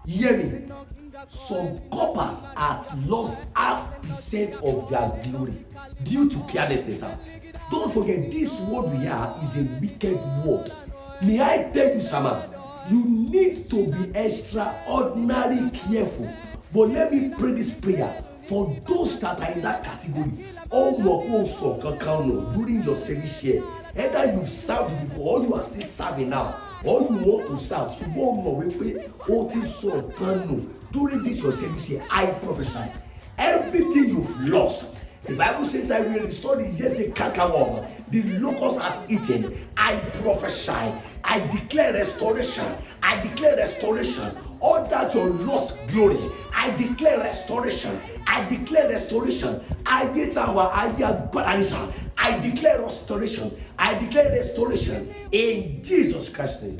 Hear me. Some coppers has lost 0.5% of their glory due to carelessness. Don't forget, this world we are is a wicked world. May I tell you, Sama, you need to be extraordinarily careful. But let me pray this prayer for those that are in that category. During your service here, either you've served before or you are still serving now, or you want to serve, during this your service here, I prophesy everything you've lost. The Bible says, I will restore the years the cankerworm, the locust has eaten. I prophesy, I declare restoration. I declare restoration. All that your lost glory, I declare restoration. I declare restoration. I declare restoration. I declare restoration in Jesus Christ's name.